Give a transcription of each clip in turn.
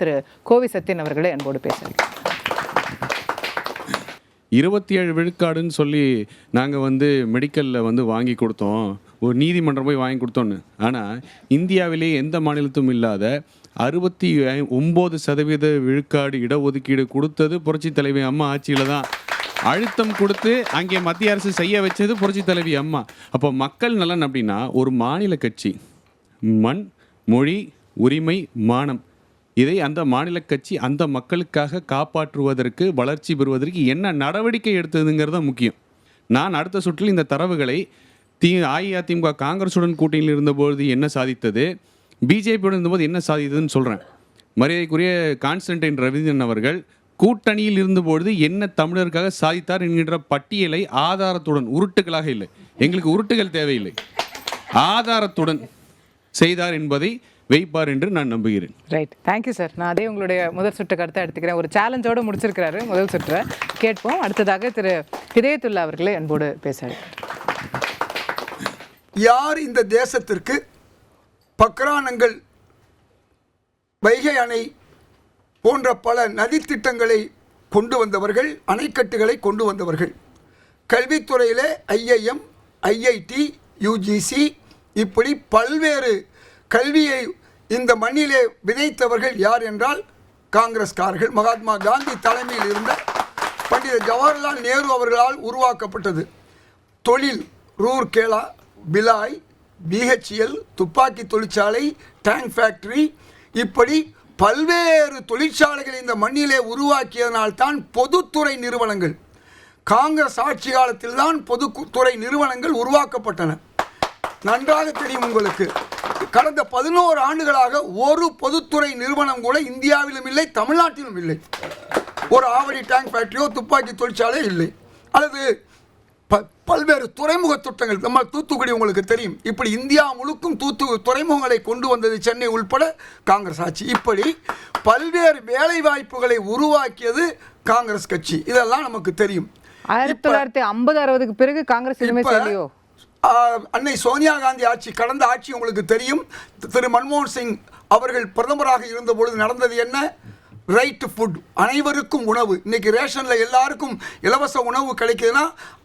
திரு கோவி சத்யன் அவர்களே அன்போடு பேசுகிறேன். 27 விழுக்காடுன்னு சொல்லி நாங்கள் மெடிக்கலில் வாங்கி கொடுத்தோம், ஒரு நீதிமன்றம் போய் வாங்கி கொடுத்தோன்னு. ஆனால் இந்தியாவிலே எந்த மாநிலத்தும் இல்லாத 69% விழுக்காடு இடஒதுக்கீடு கொடுத்தது புரட்சி தலைவி அம்மா ஆட்சியில் தான். அழுத்தம் கொடுத்து அங்கே மத்திய அரசு செய்ய வச்சது புரட்சி தலைவி அம்மா. அப்போ மக்கள் நலன் அப்படின்னா ஒரு மாநில கட்சி மண், மொழி, உரிமை, மானம், இதை அந்த மாநில கட்சி அந்த மக்களுக்காக காப்பாற்றுவதற்கு, வளர்ச்சி பெறுவதற்கு என்ன நடவடிக்கை எடுத்ததுங்கிறது தான் முக்கியம். நான் அடுத்த சுற்றில் இந்த தரவுகளை அஇஅதிமுக காங்கிரஸுடன் கூட்டணியில் இருந்தபோது என்ன சாதித்தது, பிஜேபியுடன் இருந்தபோது என்ன சாதித்ததுன்னு சொல்கிறேன். மரியாதைக்குரிய கான்ஸ்டன்டைன் ரவீந்திரன் அவர்கள் கூட்டணியில் இருந்தபொழுது என்ன தமிழருக்காக சாதித்தார் என்கின்ற பட்டியலை ஆதாரத்துடன், உருட்டுகளாக இல்லை, எங்களுக்கு உருட்டுகள் தேவையில்லை, ஆதாரத்துடன் செய்தார் என்பதை வைப்பார் என்று நான் நம்புகிறேன். Right, thank you sir. நான் அதே உங்களுடைய முதல் சுற்று கருத்தை எடுத்துக்கிறேன். ஒரு சேலஞ்சோடு முடிச்சிருக்கிறாரு முதல் சுற்றை. கேட்போம். அடுத்ததாக திரு ஹிதயத்துல்லா அவர்களே அன்போடு பேசுகிறார். யார் இந்த தேசத்திற்கு பக்ரானங்கள், வைகை அணை போன்ற பல நதி திட்டங்களை கொண்டு வந்தவர்கள், அணைக்கட்டுகளை கொண்டு வந்தவர்கள், கல்வித்துறையிலே IIM, IIT, UGC இப்படி பல்வேறு கல்வியை இந்த மண்ணிலே விதைத்தவர்கள் யார் என்றால் காங்கிரஸ்காரர்கள். மகாத்மா காந்தி தலைமையில் இருந்த பண்டித ஜவஹர்லால் நேரு அவர்களால் உருவாக்கப்பட்டது. தொழில் ரூர்கேலா, பிலாய், BHEL, துப்பாக்கி தொழிற்சாலை, டேங்க் ஃபேக்டரி, இப்படி பல்வேறு தொழிற்சாலைகளை இந்த மண்ணிலே உருவாக்கியதனால்தான் பொதுத்துறை நிறுவனங்கள், காங்கிரஸ் ஆட்சி காலத்தில் தான் பொதுத்துறை நிறுவனங்கள் உருவாக்கப்பட்டன. நன்றாக தெரியும் உங்களுக்கு. கடந்த 11 ஆண்டுகளாக ஒரு பொதுத்துறை நிறுவனம் கூட இந்தியாவிலும் இல்லை, தமிழ்நாட்டிலும் இல்லை. ஒரு ஆவடி டேங்க் ஃபேக்டரியோ துப்பாக்கி தொழிற்சாலை இல்லை. அல்லது பல்வேறு துறைமுக திட்டங்கள், நம்ம தூத்துக்குடி உங்களுக்கு தெரியும். இப்படி இந்தியா முழுக்கும் துறைமுகங்களை கொண்டு வந்தது சென்னை உள்பட காங்கிரஸ் ஆட்சி. இப்படி பல்வேறு வேலை வாய்ப்புகளை உருவாக்கியது காங்கிரஸ் கட்சி. இதெல்லாம் நமக்கு தெரியும். 1950-60க்கு பிறகு காங்கிரஸ் எதுவுமே செய்யலையோ? அன்னை சோனியா காந்தி ஆட்சி, கடந்த ஆட்சி உங்களுக்கு தெரியும். திரு மன்மோகன் சிங் அவர்கள் பிரதமராக இருந்தபொழுது நடந்தது என்ன? ரைட் டு ஃபுட், அனைவருக்கும் உணவு. இன்னைக்கு ரேஷனில் எல்லாருக்கும் இலவச உணவு கிடைக்குதுன்னா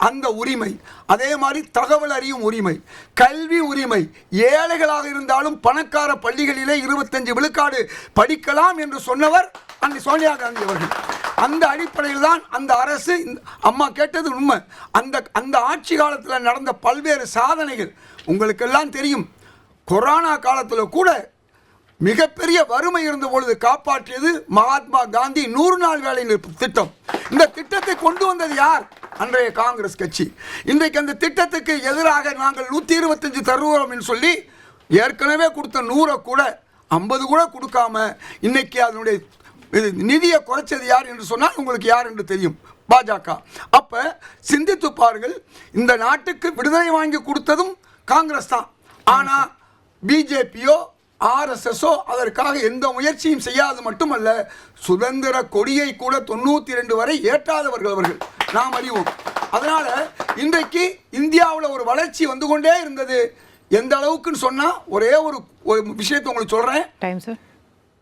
அந்த உரிமை. அதே மாதிரி தகவல் அறியும் உரிமை, கல்வி உரிமை. ஏழைகளாக இருந்தாலும் பணக்கார பள்ளிகளிலே 25 விழுக்காடு படிக்கலாம் என்று சொன்னவர் அன்னை சோனியா காந்தி அவர்கள். அந்த அடிப்படையில் தான் அந்த அரசு, அம்மா கேட்டது உண்மை, அந்த ஆட்சி காலத்தில் நடந்த பல்வேறு சாதனைகள் உங்களுக்கெல்லாம் தெரியும். கொரோனா காலத்தில் கூட மிகப்பெரிய வறுமை இருந்த பொழுது காப்பாற்றியது மகாத்மா காந்தி 100 நாள் வேலை திட்டம். இந்த திட்டத்தை கொண்டு வந்தது யார்? அன்றைய காங்கிரஸ் கட்சி. இன்றைக்கு அந்த திட்டத்துக்கு எதிராக நாங்கள் 125 தருவோம் என்று சொல்லி ஏற்கனவே கொடுத்த 100 கூட 50 கூட கொடுக்காம இன்னைக்கு அதனுடைய நிதியை குறைச்சது யார் என்று சொன்னால் உங்களுக்கு யார் என்று தெரியும், பாஜக. அப்ப சிந்தித்து பாருங்கள், இந்த நாட்டுக்கு விடுதலை வாங்கி கொடுத்ததும் காங்கிரஸ் தான். ஆனா பிஜேபியோ RSSஓ அதற்காக எந்த முயற்சியும் செய்யாது மட்டுமல்ல, சுதந்திர கொடியை கூட 92 வரை ஏற்றாதவர்கள் அவர்கள், நாம் அறிவோம். அதனால இன்றைக்கு இந்தியாவில் ஒரு வளர்ச்சி வந்து கொண்டே இருந்தது. எந்த அளவுக்குன்னு சொன்னா ஒரே ஒரு விஷயத்தை உங்களுக்கு சொல்றேன்.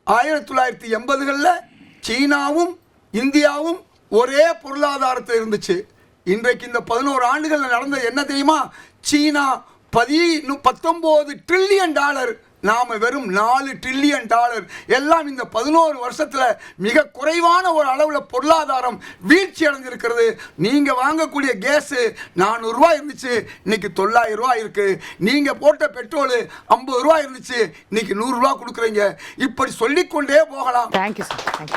1980களில் சீனாவும் இந்தியாவும் ஒரே பொருளாதாரத்தில் இருந்துச்சு. இன்றைக்கு இந்த 11 ஆண்டுகளில் நடந்தது என்ன தெரியுமா? சீனா $19 ட்ரில்லியன், நாம வெறும் $4 ட்ரில்லியன். எல்லாம் இந்த 11 வருஷத்தில் மிக குறைவான ஒரு அளவில் பொருளாதாரம் வீழ்ச்சி அடைஞ்சிருக்கிறது. நீங்க வாங்கக்கூடிய கேஸ் $400 இருந்துச்சு, இன்னைக்கு $900 இருக்கு. நீங்க போட்ட பெட்ரோல் $50 இருந்துச்சு, இன்னைக்கு $100 கொடுக்குறீங்க. இப்படி சொல்லிக்கொண்டே போகலாம். Thank you sir.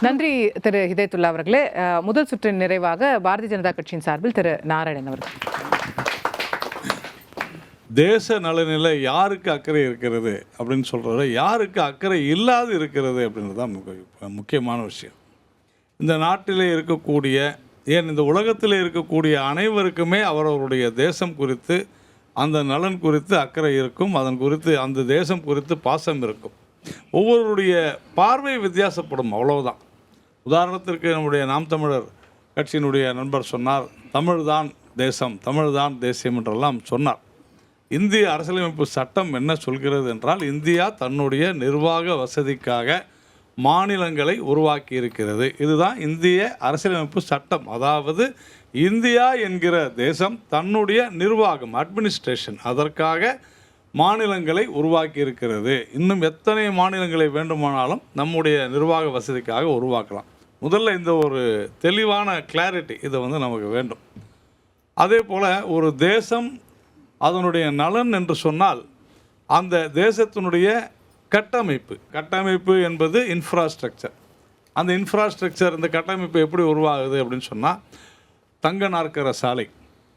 நன்றி திரு ஹிதயத்துல்லா அவர்களே. முதல் சுற்றின் நிறைவாக பாரதிய ஜனதா கட்சியின் சார்பில் திரு நாராயணன் அவர்கள். தேச நலனில் யாருக்கு அக்கறை இருக்கிறது அப்படின்னு சொல்கிறத, யாருக்கு அக்கறை இல்லாது இருக்கிறது அப்படின்றது தான் முக்கியமான விஷயம். இந்த நாட்டில் இருக்கக்கூடிய, ஏன் இந்த உலகத்தில் இருக்கக்கூடிய அனைவருக்குமே அவரவருடைய தேசம் குறித்து, அந்த நலன் குறித்து அக்கறை இருக்கும். அதன் குறித்து, அந்த தேசம் குறித்து பாசம் இருக்கும். ஒவ்வொருடைய பார்வை வித்தியாசப்படும், அவ்வளவுதான். உதாரணத்திற்கு நம்முடைய நாம் தமிழர் கட்சியினுடைய நண்பர் சொன்னார், தமிழ்தான் தேசம், தமிழ்தான் தேசியம் என்றெல்லாம் சொன்னார். இந்திய அரசியலமைப்பு சட்டம் என்ன சொல்கிறது என்றால், இந்தியா தன்னுடைய நிர்வாக வசதிக்காக மாநிலங்களை உருவாக்கி இருக்கிறது. இதுதான் இந்திய அரசியலமைப்பு சட்டம். அதாவது இந்தியா என்கிற தேசம் தன்னுடைய நிர்வாகம், அட்மினிஸ்ட்ரேஷன், அதற்காக மாநிலங்களை உருவாக்கி இருக்கிறது. இன்னும் எத்தனை மாநிலங்களை வேண்டுமானாலும் நம்முடைய நிர்வாக வசதிக்காக உருவாக்கலாம். முதல்ல இந்த ஒரு தெளிவான கிளாரிட்டி இது நமக்கு வேண்டும். அதே போல் ஒரு தேசம் அதனுடைய நலன் என்று சொன்னால் அந்த தேசத்தினுடைய கட்டமைப்பு என்பது இன்ஃப்ராஸ்ட்ரக்சர். அந்த இன்ஃப்ராஸ்ட்ரக்சர், இந்த கட்டமைப்பு எப்படி உருவாகுது அப்படின்னு சொன்னால், தங்க நாற்கர சாலை,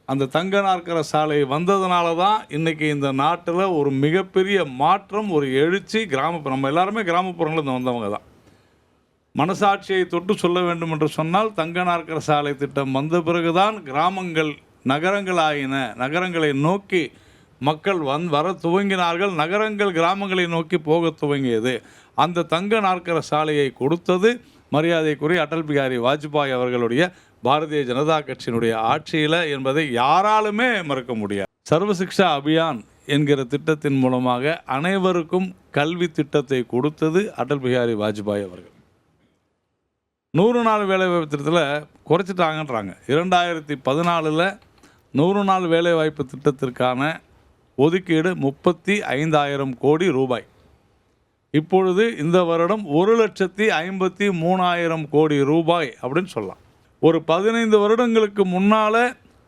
அந்த தங்க நாற்கர சாலை வந்ததுனால தான் இன்றைக்கி இந்த நாட்டில் ஒரு மிகப்பெரிய மாற்றம், ஒரு எழுச்சி. நம்ம எல்லாருமே கிராமப்புறங்களில் வந்தவங்க தான். மனசாட்சியை தொட்டு சொல்ல வேண்டும் என்று சொன்னால், தங்க நாற்கர சாலை திட்டம் வந்த பிறகுதான் கிராமங்கள் நகரங்களாயின. நகரங்களை நோக்கி மக்கள் வர துவங்கினார்கள். நகரங்கள் கிராமங்களை நோக்கி போக துவங்கியது. அந்த தங்க நாற்கர சாலையை கொடுத்தது மரியாதைக்குரிய அடல் பிகாரி வாஜ்பாய் அவர்களுடைய பாரதிய ஜனதா கட்சியினுடைய ஆட்சியில் என்பதை யாராலுமே மறக்க முடியாது. சர்வசிக்ஷா அபியான் என்கிற திட்டத்தின் மூலமாக அனைவருக்கும் கல்வி திட்டத்தை கொடுத்தது அடல் பிகாரி வாஜ்பாய் அவர்கள். 100 நாள் வேலைவாய்ப்பு திட்டத்தில் குறைச்சிட்டாங்கன்றாங்க. 2014 100 நாள் வேலைவாய்ப்பு திட்டத்திற்கான ஒதுக்கீடு 35,000 கோடி ரூபாய். இப்பொழுது இந்த வருடம் 1,53,000 கோடி ரூபாய் அப்படின்னு சொல்லலாம். ஒரு 15 வருடங்களுக்கு முன்னால்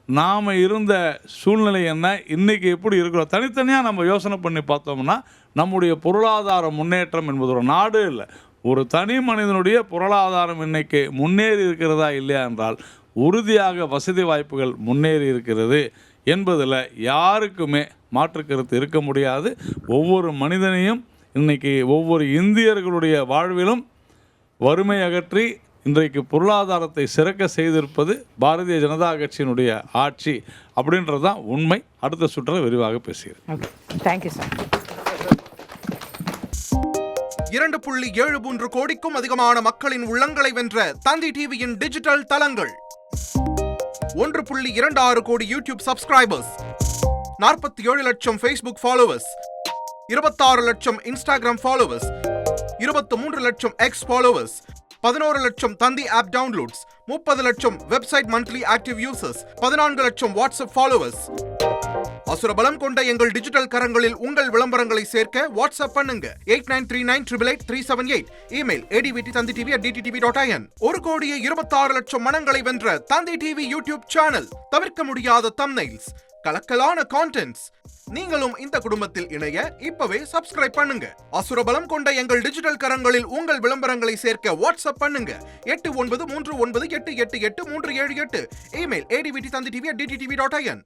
நாம் இருந்த சூழ்நிலை என்ன, இன்றைக்கி எப்படி இருக்கிறோம், தனித்தனியாக நம்ம யோசனை பண்ணி பார்த்தோம்னா நம்முடைய பொருளாதார முன்னேற்றம் என்பது ஒரு நாடு இல்லை, ஒரு தனி மனிதனுடைய பொருளாதாரம் இன்றைக்கி முன்னேறி இருக்கிறதா இல்லையா என்றால் உறுதியாக வசதி வாய்ப்புகள் முன்னேறி இருக்கிறது என்பதில் யாருக்குமே மாற்று கருத்து இருக்க முடியாது. ஒவ்வொரு மனிதனையும் இன்றைக்கி ஒவ்வொரு இந்தியர்களுடைய வாழ்விலும் வறுமை அகற்றி இன்றைக்கு பொருளாதாரத்தை சிறக்க செய்திருப்பது பாரதிய ஜனதா கட்சியினுடைய ஆட்சி அப்படின்றது தான் உண்மை. அடுத்த சுற்றில் விரிவாக பேசுகிறேன். Thank you sir. 2.73 கோடிக்கும் அதிகமான மக்களின் உள்ளங்களை வென்ற தந்தி டிவியின் டிஜிட்டல் தளங்கள், 1.26 கோடி யூடியூப் சப்ஸ்கிரைபர்ஸ், 47 லட்சம் ஃபேஸ்புக் ஃபாலோவர்ஸ், 26 லட்சம் இன்ஸ்டாகிராம் ஃபாலோவர்ஸ், 23 லட்சம் எக்ஸ் ஃபாலோவர்ஸ், 11 லட்சம் தந்தி ஆப் டவுன்லோட்ஸ், 30 லட்சம் வெப்சைட் மந்த்லி ஆக்டிவ் யூசர்ஸ், 14 லட்சம் வாட்ஸ்அப் ஃபாலோவர்ஸ். அசுரபலம் கொண்ட எங்கள் டிஜிட்டல் கரங்களில் உங்கள் விளம்பரங்களை சேர்க்க வாட்ஸ்அப் பண்ணுங்க 8939888378. Email advtanditv@dttv.in. 1,26,00,000 மனங்களை வென்ற தந்தி டிவி யூடியூப் சேனல், தவிர்க்க முடியாத தம்ப்நெயில்ஸ், கலக்கலான கான்டென்ட்ஸ். நீங்களும் இந்த குடும்பத்தில் இணைய இப்பவே சப்ஸ்கிரைப் பண்ணுங்க. அசுரபலம் கொண்ட எங்கள் டிஜிட்டல் கரங்களில் உங்கள் விளம்பரங்களை சேர்க்க வாட்ஸ்அப் பண்ணுங்க 8939888378. Email advtanditv@dttv.in.